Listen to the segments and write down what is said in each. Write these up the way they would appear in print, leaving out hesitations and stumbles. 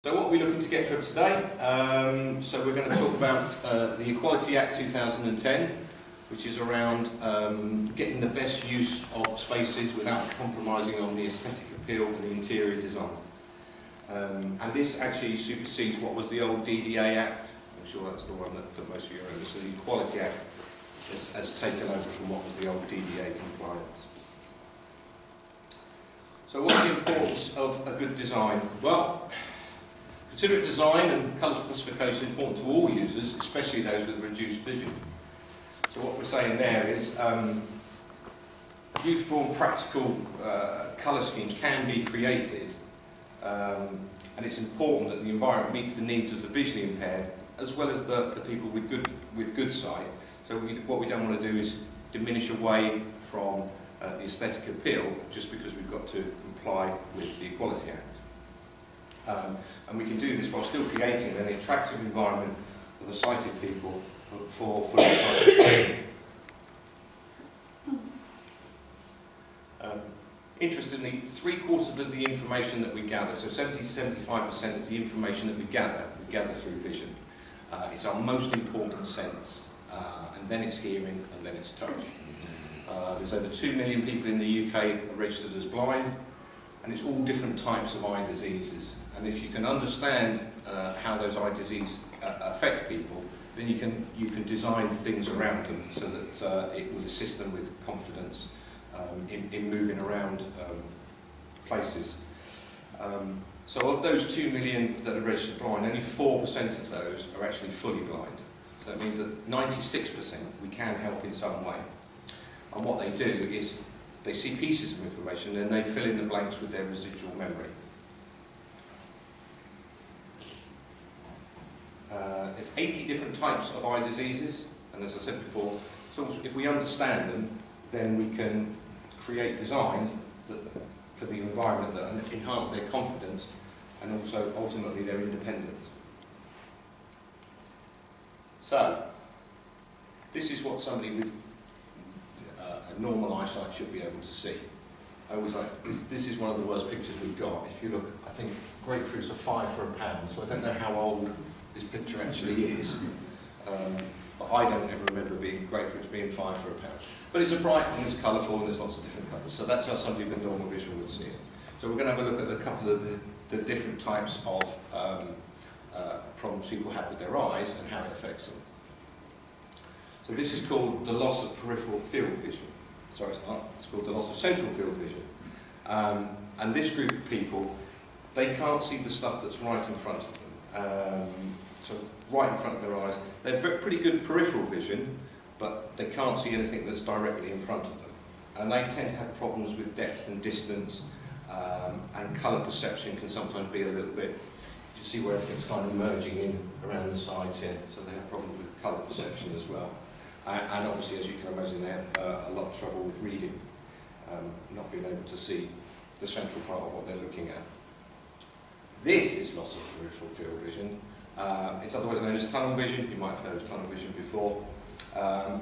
So what are we looking to get from today? So we're going to talk about the Equality Act 2010, which is around getting the best use of spaces without compromising on the aesthetic appeal and the interior design. And this actually supersedes what was the old DDA Act. I'm sure that's the one that most of you remember. So the Equality Act has taken over from what was the old DDA compliance. So what's the importance of a good design? Well, considerate design and colour specification is important to all users, especially those with reduced vision. So what we're saying there is useful and practical colour schemes can be created, and it's important that the environment meets the needs of the visually impaired as well as the people with good sight. So what we don't want to do is diminish away from the aesthetic appeal just because we've got to comply with the Equality Act. And we can do this while still creating an attractive environment for the sighted people for interestingly, 3/4 of the information that we gather, so 70 to 75% of the information that we gather through vision. It's our most important sense, and then it's hearing, and then it's touch. There's over 2 million people in the UK registered as blind, and it's all different types of eye diseases. And if you can understand how those eye diseases affect people, then you can design things around them so that it will assist them with confidence in moving around places. So of those 2 million that are registered blind, only 4% of those are actually fully blind. So that means that 96% we can help in some way. And what they do is they see pieces of information and they fill in the blanks with their residual memory. There's 80 different types of eye diseases, and as I said before, so if we understand them, then we can create designs for the environment that enhance their confidence and also ultimately their independence. So, this is what somebody with a normal eyesight should be able to see. I always like, this is one of the worst pictures we've got. If you look, I think grapefruits are 5 for £1, so I don't know how old this picture actually is. But I don't ever remember grapefruits being 5 for £1. But it's a bright and it's colourful and there's lots of different colours. So that's how somebody with normal vision would see it. So we're going to have a look at a couple of the different types of problems people have with their eyes and how it affects them. So this is called the loss of peripheral field vision. Sorry, it's not. It's called the loss of central field vision. And this group of people, they can't see the stuff that's right in front of them. So right in front of their eyes. They've pretty good peripheral vision, but they can't see anything that's directly in front of them. And they tend to have problems with depth and distance, and colour perception can sometimes be a little bit, you see where everything's kind of merging in around the sides here, so they have problems with colour perception as well. And obviously, as you can imagine, they have a lot of trouble with reading, not being able to see the central part of what they're looking at. This is loss of peripheral field vision. It's otherwise known as tunnel vision. You might have heard of tunnel vision before.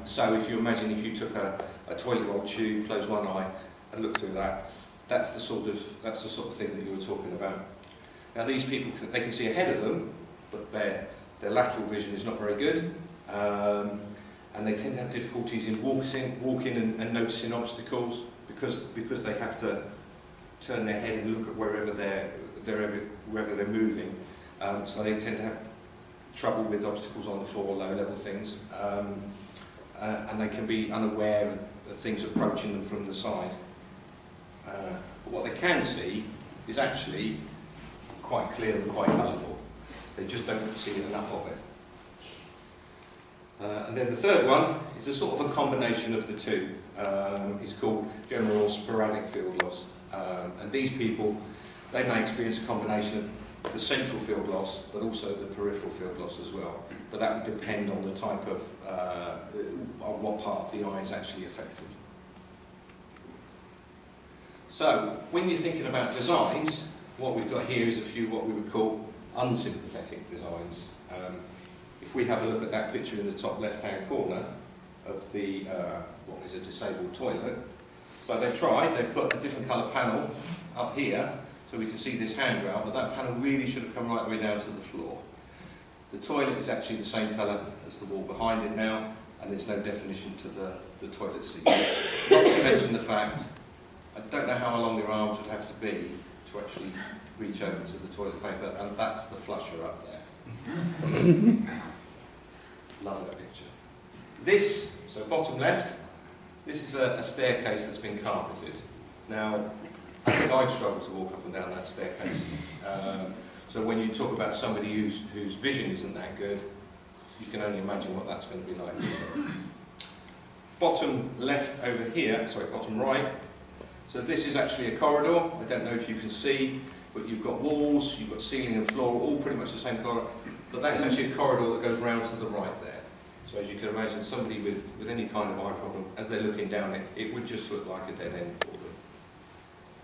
So if you imagine if you took a toilet roll tube, close one eye, and look through that, that's the sort of thing that you were talking about. Now these people, they can see ahead of them, but their lateral vision is not very good. And they tend to have difficulties in walking and noticing obstacles because they have to turn their head and look at wherever they're moving. So they tend to have trouble with obstacles on the floor, low-level things, and they can be unaware of things approaching them from the side. But what they can see is actually quite clear and quite colourful. They just don't see enough of it. And then the third one is a sort of a combination of the two. It's called general or sporadic field loss. And these people, they may experience a combination of the central field loss, but also the peripheral field loss as well. But that would depend on the type of, on what part of the eye is actually affected. So, when you're thinking about designs, what we've got here is a few what we would call unsympathetic designs. If we have a look at that picture in the top left-hand corner of the what is a disabled toilet, so they've put a different colour panel up here So we can see this handrail, but that panel really should have come right the way down to the floor. The toilet is actually the same colour as the wall behind it now, and there's no definition to the toilet seat. Not to mention the fact, I don't know how long your arms would have to be to actually reach over to the toilet paper, and that's the flusher up there. Love that picture. This, so bottom left, this is a staircase that's been carpeted. Now, I think I'd struggle to walk up and down that staircase. So when you talk about somebody whose vision isn't that good, you can only imagine what that's going to be like. Bottom left over here, sorry, bottom right. So this is actually a corridor. I don't know if you can see, but you've got walls, you've got ceiling and floor, all pretty much the same colour. But that is actually a corridor that goes round to the right there. So as you can imagine, somebody with any kind of eye problem, as they're looking down it, it would just look like a dead end for them.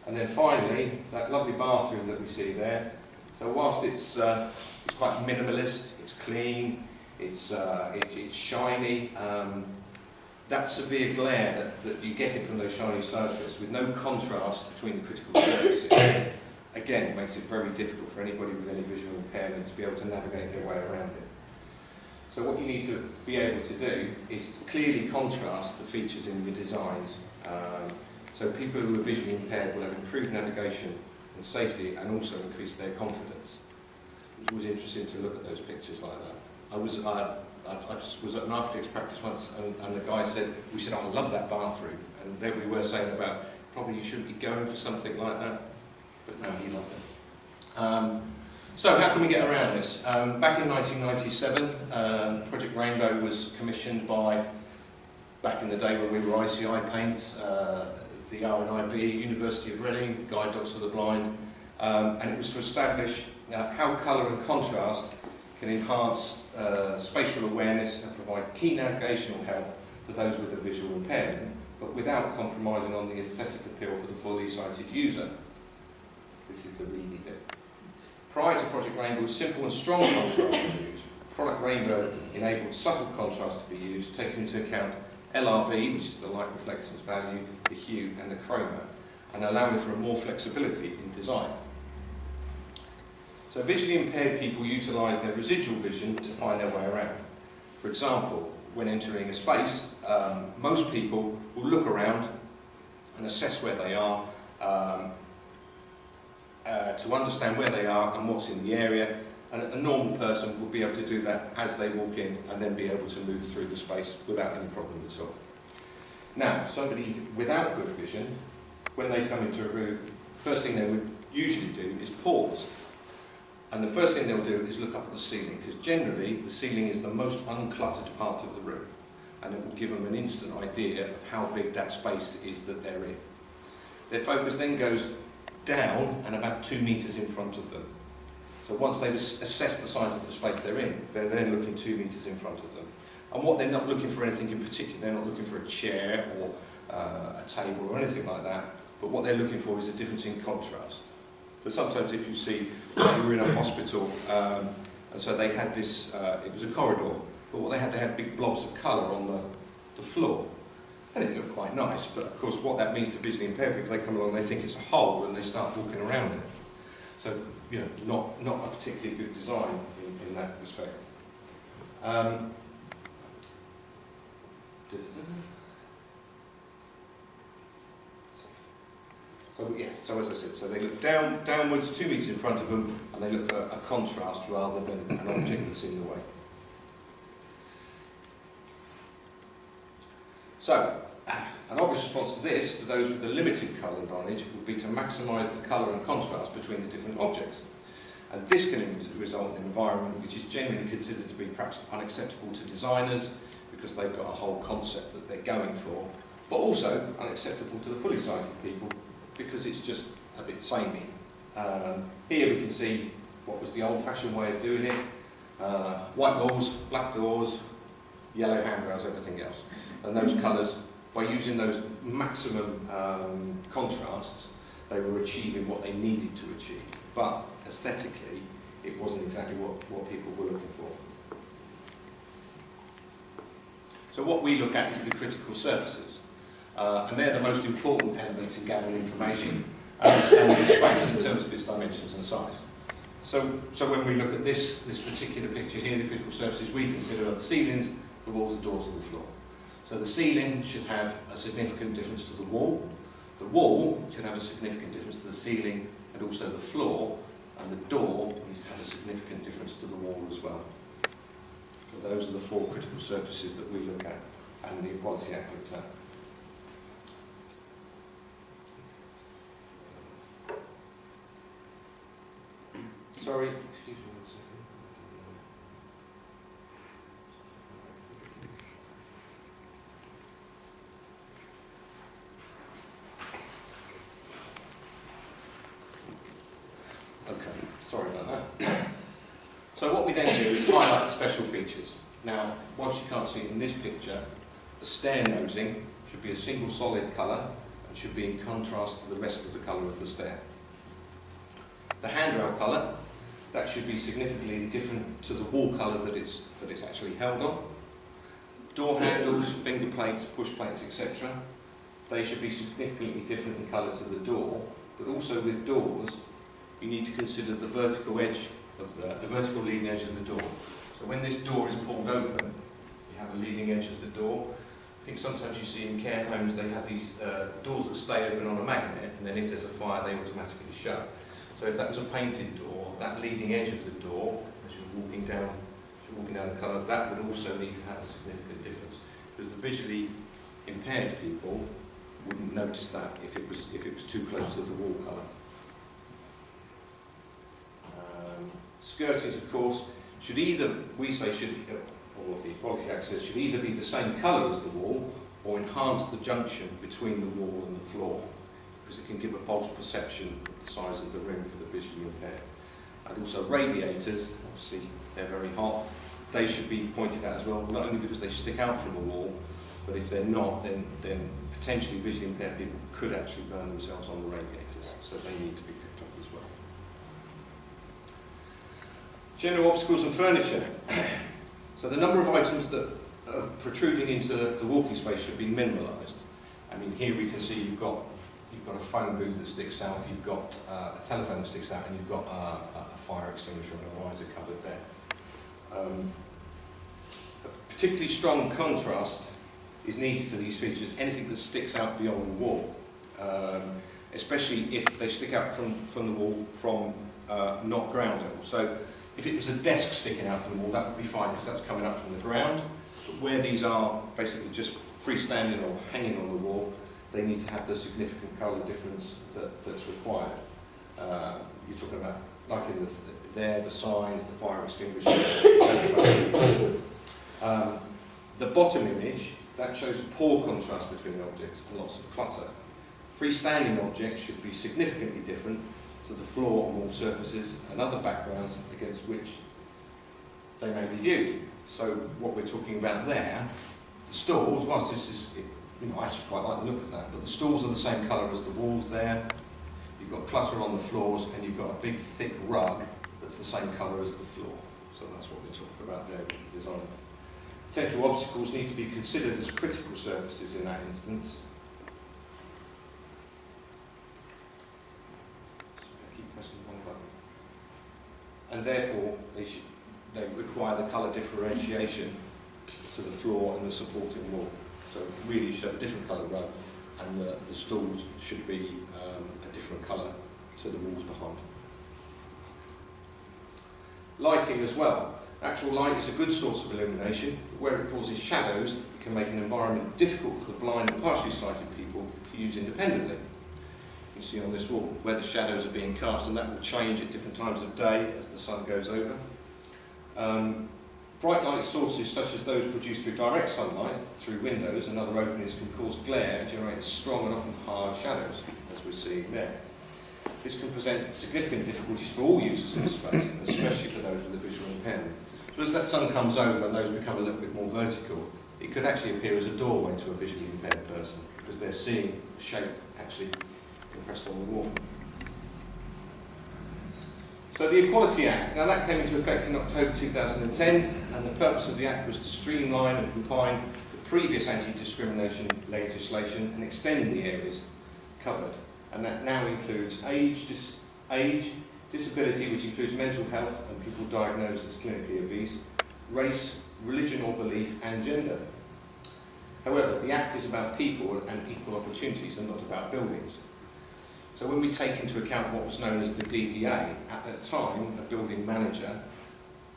And then finally, that lovely bathroom that we see there. So whilst it's quite minimalist, it's clean, it's shiny, that severe glare that you get from those shiny surfaces with no contrast between the critical surfaces, again, makes it very difficult for anybody with any visual impairment to be able to navigate their way around it. So what you need to be able to do is clearly contrast the features in your designs. So people who are visually impaired will have improved navigation and safety, and also increase their confidence. It was always interesting to look at those pictures like that. I was at an architect's practice once, and the guy said, we said, oh, I love that bathroom. And there we were saying about, probably you shouldn't be going for something like that. But no, he loved it. So how can we get around this? Back in 1997, Project Rainbow was commissioned by, back in the day when we were ICI paints, the RNIB, University of Reading, Guide Dogs for the Blind, and it was to establish how colour and contrast can enhance spatial awareness and provide key navigational help for those with a visual impairment, but without compromising on the aesthetic appeal for the fully sighted user. This is the reedy bit. Prior to Project Rainbow, simple and strong contrast was used. Product Rainbow enabled subtle contrast to be used, taking into account LRV, which is the light reflectance value, the hue and the chroma, and allowing for more flexibility in design. So visually impaired people utilise their residual vision to find their way around. For example, when entering a space, most people will look around and assess where they are, to understand where they are and what's in the area, and a normal person will be able to do that as they walk in and then be able to move through the space without any problem at all. Now, somebody without good vision, when they come into a room, first thing they would usually do is pause. And the first thing they'll do is look up at the ceiling, because generally the ceiling is the most uncluttered part of the room, and it will give them an instant idea of how big that space is that they're in. Their focus then goes down and about 2 metres in front of them. So once they've assessed the size of the space they're in, they're then looking 2 metres in front of them. And what they're not looking for anything in particular, they're not looking for a chair or a table or anything like that, but what they're looking for is a difference in contrast. So sometimes if you see, we were in a hospital, and so they had this, it was a corridor, but what they had big blobs of colour on the floor. And it looked quite nice, but of course what that means to visually impaired people, they come along and they think it's a hole and they start walking around it. So, you know, not a particularly good design in that respect. So yeah, so as I said, so they look downwards 2 metres in front of them, and they look for a contrast rather than an object that's in the way. So, an obvious response to this, to those with a limited colour knowledge, would be to maximise the colour and contrast between the different objects. And this can result in an environment which is generally considered to be perhaps unacceptable to designers, because they've got a whole concept that they're going for, but also unacceptable to the fully sighted people, because it's just a bit samey. Here we can see what was the old-fashioned way of doing it. White walls, black doors, yellow handrails, everything else. And those colours, by using those maximum contrasts, they were achieving what they needed to achieve. But aesthetically, it wasn't exactly what people were looking for. So what we look at is the critical surfaces. And they're the most important elements in gathering information. and space in terms of its dimensions and size. So when we look at this particular picture here, the critical surfaces we consider are the ceilings, the walls, the doors, and the floor. So the ceiling should have a significant difference to the wall should have a significant difference to the ceiling and also the floor, and the door needs to have a significant difference to the wall as well. So those are the 4 critical surfaces that we look at and the Equality Act looks at. Sorry, excuse me 1 second. Okay, sorry about that. So what we then do is highlight the special features. Now, whilst you can't see it in this picture, the stair nosing should be a single solid colour and should be in contrast to the rest of the colour of the stair. The handrail colour, that should be significantly different to the wall colour that it's actually held on. Door handles, finger plates, push plates, etc. They should be significantly different in colour to the door, but also with doors, you need to consider the vertical edge of the vertical leading edge of the door. So when this door is pulled open, you have a leading edge of the door. I think sometimes you see in care homes they have these doors that stay open on a magnet, and then if there's a fire they automatically shut. So if that was a painted door, that leading edge of the door, as you're walking down the colour, that would also need to have a significant difference, because the visually impaired people wouldn't notice that if it was too close to the wall colour. Skirtings, of course, should either, or the Equality Act says, should either be the same colour as the wall or enhance the junction between the wall and the floor, because it can give a false perception of the size of the room for the visually impaired. And also radiators, obviously they're very hot, they should be pointed out as well, not only because they stick out from the wall, but if they're not, then potentially visually impaired people could actually burn themselves on the radiators, so they need to be picked up as well. General obstacles and furniture. So the number of items that are protruding into the walking space should be minimalised. I mean, here we can see you've got a phone booth that sticks out, you've got a telephone that sticks out, and you've got a fire extinguisher and a riser cupboard there. A particularly strong contrast is needed for these features, anything that sticks out beyond the wall, especially if they stick out from the wall from not ground level. So if it was a desk sticking out from the wall, that would be fine because that's coming up from the ground. But where these are basically just freestanding or hanging on the wall, they need to have the significant colour difference that's required. You're talking about, like in the signs, the fire extinguisher. The bottom image, that shows a poor contrast between the objects and lots of clutter. Freestanding objects should be significantly different to the floor and wall surfaces and other backgrounds against which they may be viewed. So what we're talking about there, the stalls, whilst this is, I actually quite like the look of that, but the stalls are the same colour as the walls there. You've got clutter on the floors and you've got a big thick rug that's the same colour as the floor. So that's what we're talking about there with the design. Potential obstacles need to be considered as critical surfaces in that instance. And therefore, they require the colour differentiation to the floor and the supporting wall. So really you should have a different colour rug, and the stools should be a different colour to the walls behind. Lighting as well. Natural light is a good source of illumination, but where it causes shadows, it can make an environment difficult for the blind and partially sighted people to use independently. You can see on this wall where the shadows are being cast, and that will change at different times of day as the sun goes over. Bright light sources such as those produced through direct sunlight, through windows and other openings, can cause glare and generate strong and often hard shadows, as we're seeing there. This can present significant difficulties for all users in the space, especially for those with a visual impairment. So as that sun comes over and those become a little bit more vertical, it could actually appear as a doorway to a visually impaired person, because they're seeing the shape actually impressed on the wall. So the Equality Act, now that came into effect in October 2010, and the purpose of the Act was to streamline and combine the previous anti-discrimination legislation and extend the areas covered. and that now includes age, disability, which includes mental health and people diagnosed as clinically obese, race, religion or belief, and gender. However, the Act is about people and equal opportunities and not about buildings. So when we take into account what was known as the DDA, at that time, a building manager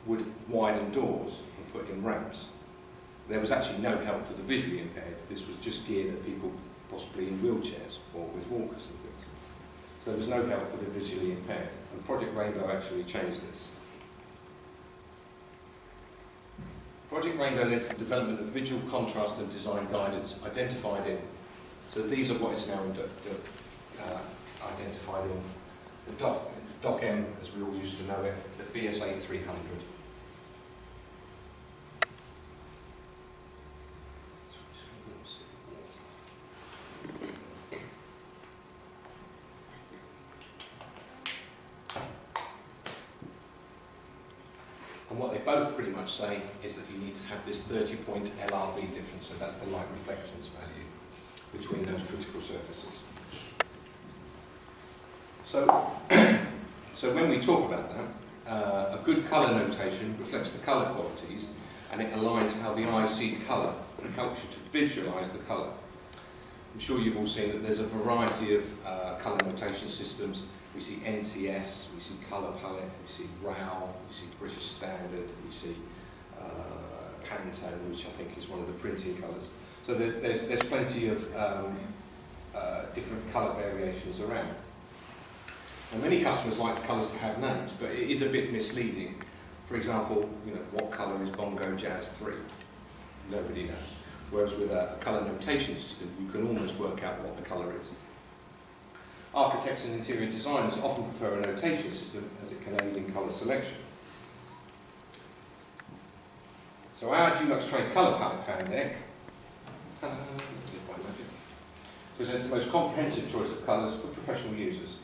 would widen doors and put in ramps. There was actually no help for the visually impaired. This was just geared at people possibly in wheelchairs or with walkers and things. So there was no help for the visually impaired. And Project Rainbow actually changed this. Project Rainbow led to the development of visual contrast and design guidance identified in, so these are what is now identified in the Doc M, as we all used to know it, the BSA 300. And what they both pretty much say is that you need to have this 30-point LRV difference, so that's the light reflectance value between those critical surfaces. So when we talk about that, a good colour notation reflects the colour qualities and it aligns how the eye see the colour and helps you to visualise the colour. I'm sure you've all seen that there's a variety of colour notation systems. We see NCS, we see Colour Palette, we see RAL, we see British Standard, we see Pantone, which I think is one of the printing colours. So there's plenty of different colour variations around. And many customers like the colours to have names, but it is a bit misleading. For example, what colour is Bongo Jazz 3? Nobody knows. Whereas with a colour notation system, you can almost work out what the colour is. Architects and interior designers often prefer a notation system as it can aid in colour selection. So our Dulux Trade Colour Palette found deck presents the most comprehensive choice of colours for professional users.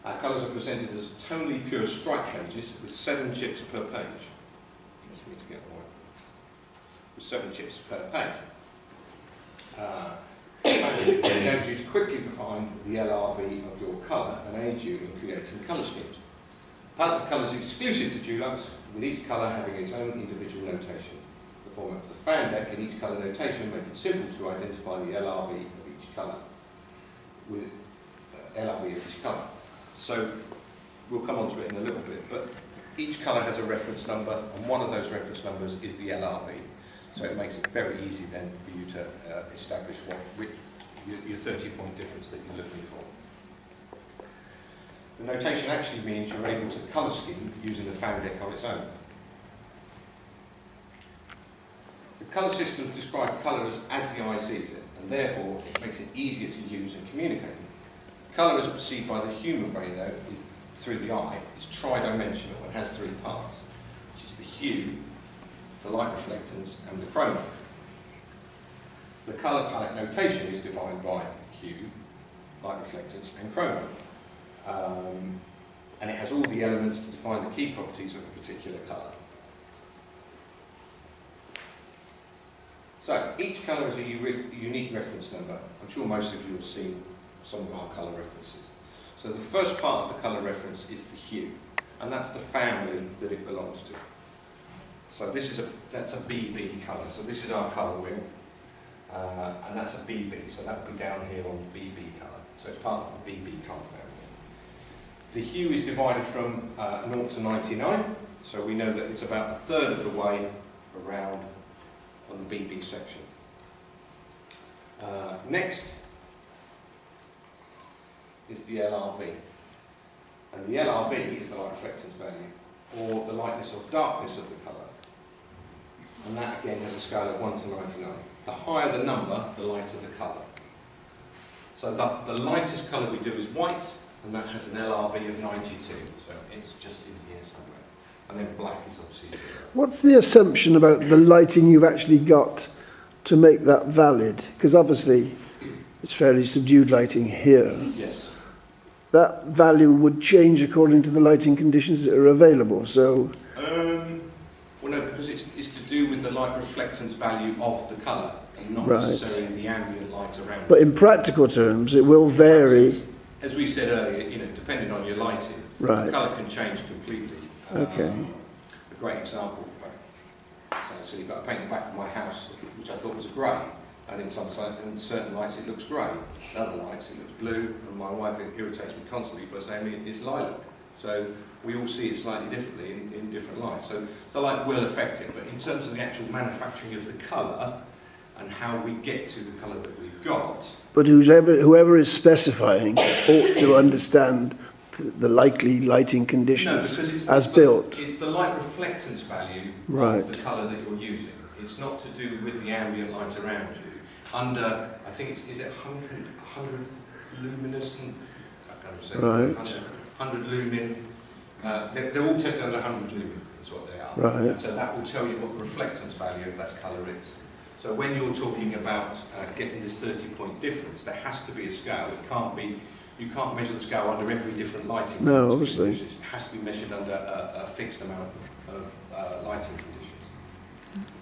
Our colours are presented as tonally pure stripe pages with 7 chips per page. Just need to get one. With 7 chips per page. It enables you to quickly find the LRV of your colour and aid you in creating colour schemes. A palette of colours exclusive to Dulux, with each colour having its own individual notation. The format of the fan deck and each colour notation make it simple to identify the LRV of each colour. With LRV of each colour. So we'll come on to it in a little bit, but each colour has a reference number, and one of those reference numbers is the LRV. So it makes it very easy then for you to establish your 30-point difference that you're looking for. The notation actually means you're able to colour scheme using the fan deck on its own. The colour systems describe colours as the eye sees it, and therefore it makes it easier to use and communicate. Colour as perceived by the human brain, though, is through the eye, is tridimensional and has 3 parts, which is the hue, the light reflectance, and the chroma. The colour palette notation is defined by hue, light reflectance, and chroma. And it has all the elements to define the key properties of a particular colour. So, each colour has a unique reference number. I'm sure most of you have seen some of our colour references. So the first part of the colour reference is the hue, and that's the family that it belongs to. So that's a BB colour. So this is our colour wheel, and that's a BB. So that would be down here on the BB colour. So it's part of the BB colour family. The hue is divided from 0 to 99. So we know that it's about a third of the way around on the BB section. Next is the LRV. And the LRV is the light reflectance value, or the lightness or darkness of the colour. And that again has a scale of 1 to 99. The higher the number, the lighter the colour. So the lightest colour we do is white, and that has an LRV of 92. So it's just in here somewhere. And then black is obviously 0. What's the assumption about the lighting you've actually got to make that valid? Because obviously it's fairly subdued lighting here. Yes. That value would change according to the lighting conditions that are available. So, well, no, because it's to do with the light reflectance value of the colour, and not Right. necessarily the ambient light around. but in practical terms, it will vary. as we said earlier, you know, depending on your lighting, Right. the colour can change completely. Okay. A great example, sounds silly, but I painted the back of my house, which I thought was grey, and in certain lights it looks grey, in other lights it looks blue, and my wife irritates me constantly by saying it's lilac. So we all see it slightly differently in different lights. So the light will affect it, but in terms of the actual manufacturing of the colour and how we get to the colour that we've got. But whoever is specifying ought to understand the likely lighting conditions as built. It's the light reflectance value Right. of the colour that you're using. It's not to do with the ambient light around you. Under, I think is it 100 luminescent? I can't say. Right. 100 lumen. They're all tested under 100 lumen. Is what they are. Right. And so that will tell you what the reflectance value of that colour is. So when you're talking about getting this 30-point difference, there has to be a scale. It can't be. You can't measure the scale under every different lighting. No, obviously. It has to be measured under a fixed amount of lighting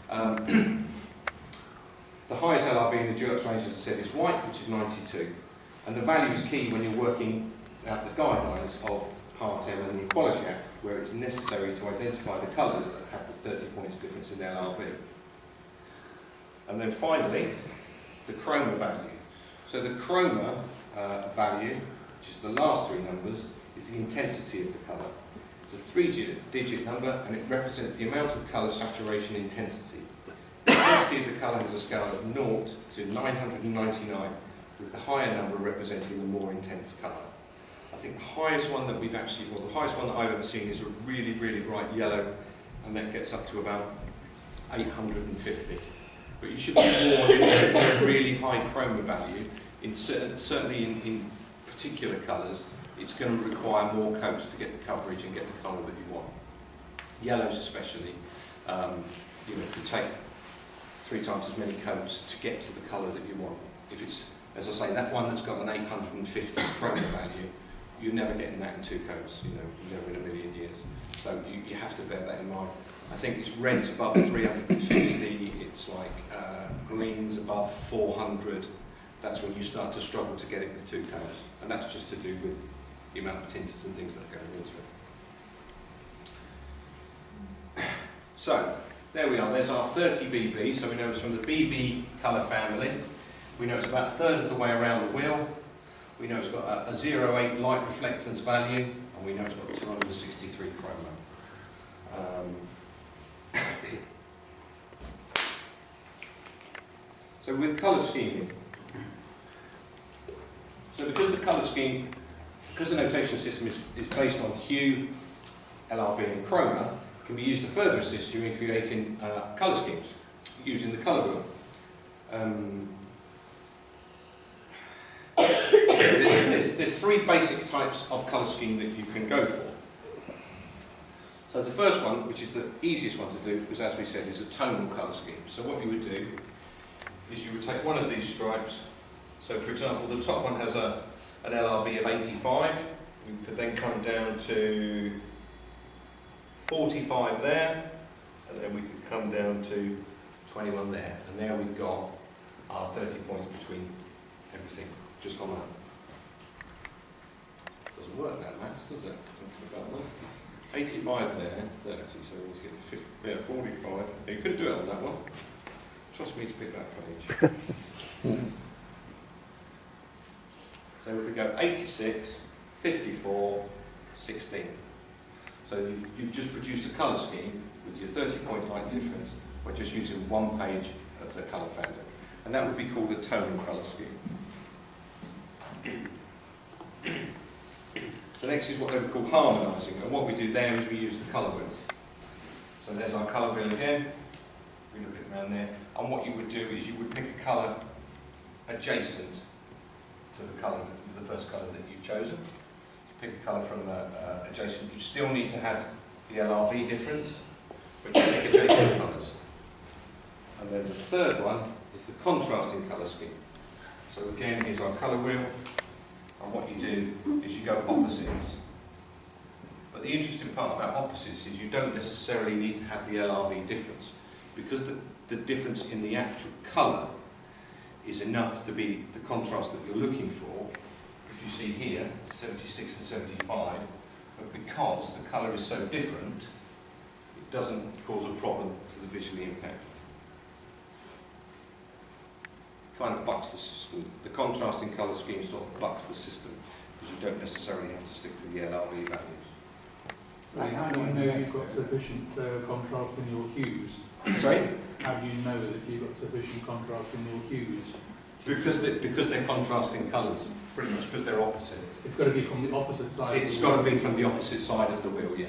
conditions. The highest LRB in the Dulux range, as I said, is white, which is 92. And the value is key when you're working out the guidelines of Part M and the Equality Act, where it's necessary to identify the colours that have the 30 points difference in LRB. And then finally, the chroma value. So the chroma value, which is the last three numbers, is the intensity of the colour. It's a three-digit number, and it represents the amount of colour saturation intensity. The intensity of the colour has a scale of 0 to 999, with the higher number representing the more intense colour. I think the highest one that we've actually, well, the highest one that I've ever seen is a really, really bright yellow, and that gets up to about 850. But you should be warned in a really high chroma value. Certainly in particular colours, it's going to require more coats to get the coverage and get the colour that you want. Yellows especially, you know, could take 3 times as many coats to get to the colour that you want. If it's, as I say, that one that's got an 850 chroma value, you're never getting that in 2 coats, you know, never in a million years. So you have to bear that in mind. I think it's reds above 350, it's like greens above 400. That's when you start to struggle to get it with 2 colours. And that's just to do with the amount of tints and things that are going into it. So, there we are. There's our 30 BB. So we know it's from the BB colour family. We know it's about a third of the way around the wheel. We know it's got a 0.8 light reflectance value. And we know it's got 263 chroma. So with colour scheming, so because the colour scheme, because the notation system is based on hue, LRB and chroma, can be used to further assist you in creating colour schemes using the colour wheel. There's 3 basic types of colour scheme that you can go for. So the first one, which is the easiest one to do, because as we said, is a tonal colour scheme. So what you would do is you would take one of these stripes. So for example, the top one has an LRV of 85. You could then come down to 45 there, and then we could come down to 21 there. And there we've got our 30 points between everything, just on that. Doesn't work that maths, does it? About that. 85 there, 30, so we get 50, yeah, 45. Yeah, you couldn't do it on that one. Trust me to pick that page. So if we go 86, 54, 16. So you've just produced a colour scheme with your 30-point light difference by just using one page of the colour family. And that would be called a tonal colour scheme. The next is what they would call harmonising, and what we do there is we use the colour wheel. So there's our colour wheel again, we look at it around there, and what you would do is you would pick a colour adjacent to the colour, the first colour that you've chosen. You pick a colour from adjacent, you still need to have the LRV difference, but you pick adjacent colours. And then the third one is the contrasting colour scheme. So again, here's our colour wheel. And what you do is you go opposites. But the interesting part about opposites is you don't necessarily need to have the LRV difference, because the difference in the actual colour is enough to be the contrast that you're looking for. If you see here, 76 and 75, but because the colour is so different, it doesn't cause a problem to the visually impaired. Kind of bucks the system. The contrasting colour scheme sort of bucks the system, because you don't necessarily have to stick to the LRV values. So how do you know you've got sufficient contrast in your hues? Sorry? How do you know that you've got sufficient contrast in your hues? Because they're contrasting colours, pretty much because they're opposites. It's got to be from the opposite side. It's got to be from the opposite side of the wheel, yeah.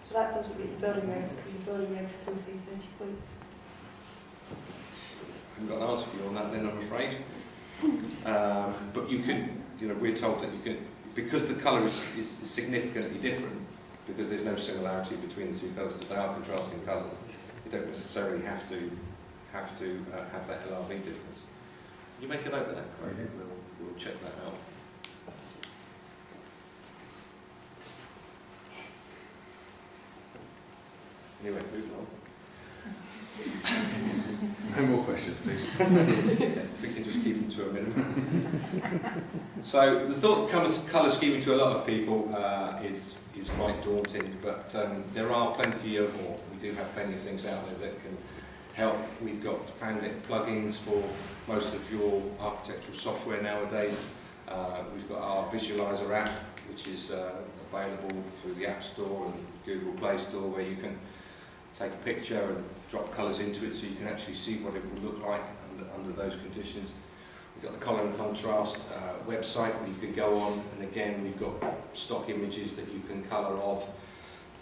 So that doesn't mean the building regs, because the building regs still see 30 points. I haven't got an answer for you on that then, I'm afraid. But you can, we're told that you can, because the colour is significantly different, because there's no similarity between the two colours, because they are contrasting colours, you don't necessarily have to have that LRV difference. You make a note of that, Craig? We'll check that out. Anyway, moving on. No more questions, please. If we can just keep them to a minimum. So the thought of colour scheming to a lot of people is quite daunting, but there are plenty of, or we do have plenty of things out there that can help. We've got Foundit plugins for most of your architectural software nowadays. We've got our Visualizer app, which is available through the App Store and Google Play Store, where you can take a picture and drop colours into it so you can actually see what it will look like under those conditions. We've got the colour and contrast website where you can go on, and again we've got stock images that you can colour of.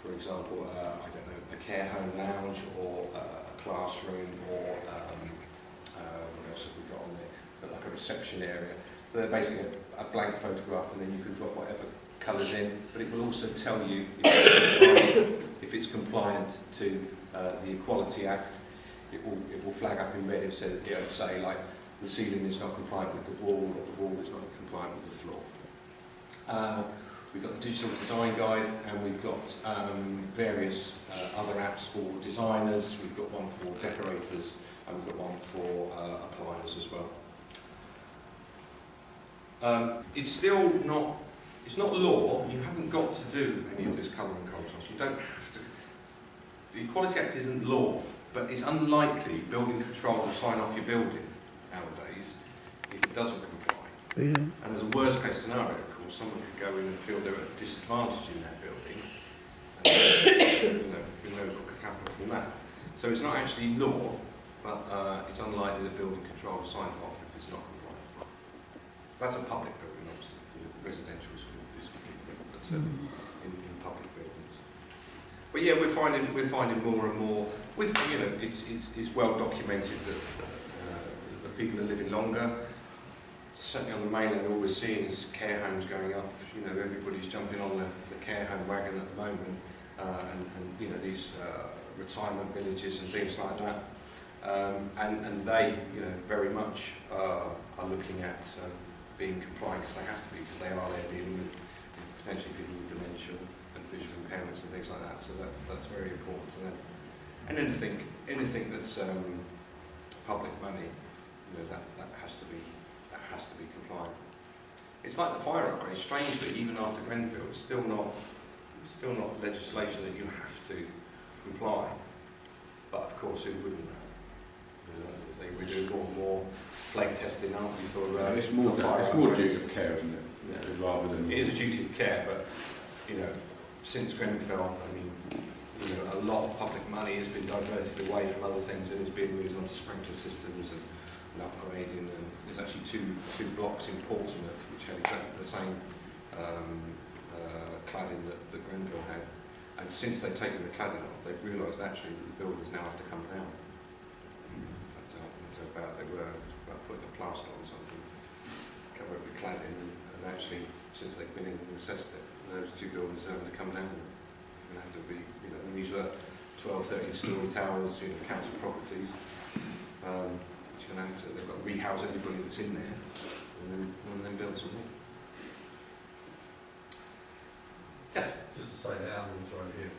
For example, I don't know, a care home lounge, or a classroom, or what else have we got on there? Got like a reception area. So they're basically a blank photograph, and then you can drop whatever colours in, but it will also tell you if it's compliant to the Equality Act. It will flag up in red. It says, say like the ceiling is not compliant with the wall, or the wall is not compliant with the floor. We've got the digital design guide, and we've got various other apps for designers. We've got one for decorators, and we've got one for appliers as well. It's not law. You haven't got to do any of this colour and contrast. You don't have to. The Equality Act isn't law, but it's unlikely building control will sign off your building nowadays if it doesn't comply. Really? And as a worst case scenario, of course, someone could go in and feel they're at a disadvantage in that building. And, who knows what could happen from that. So it's not actually law, but it's unlikely that building control will sign it off if it's not compliant. That's a public building, obviously. Residential is completely different, but in public buildings. But yeah, we're finding more and more. With it's well documented that people are living longer. Certainly on the mainland, all we're seeing is care homes going up. Everybody's jumping on the care home wagon at the moment, and these retirement villages and things like that. And they, very much are looking at being compliant, because they have to be, because they are there dealing with potentially people with dementia and visual impairments and things like that. So that's very important to them. And anything that's public money, that has to be compliant. It's like the fire upgrade. Strangely, even after Grenfell, it's still not legislation that you have to comply. But of course, who wouldn't know? That's the thing. We're doing more and more flake testing, aren't we? It's more duty of care, isn't it? Yeah. Rather than. It is a duty of care, but since Grenfell, a lot of public money has been diverted away from other things and has been moved onto sprinkler systems and upgrading. And there's actually two blocks in Portsmouth which had exactly the same cladding that Grenfell had. And since they've taken the cladding off, they've realised actually that the buildings now have to come down. That's about they were about putting a plaster on something, cover it with cladding, and actually since they've been in and assessed it, those two buildings are having to come down. And have to be, and these were 12, 13-storey towers, council properties. Which are going to have to, they've got to rehouse everybody that's in there, and then build some more. Yes. Just to say that Alan's right here,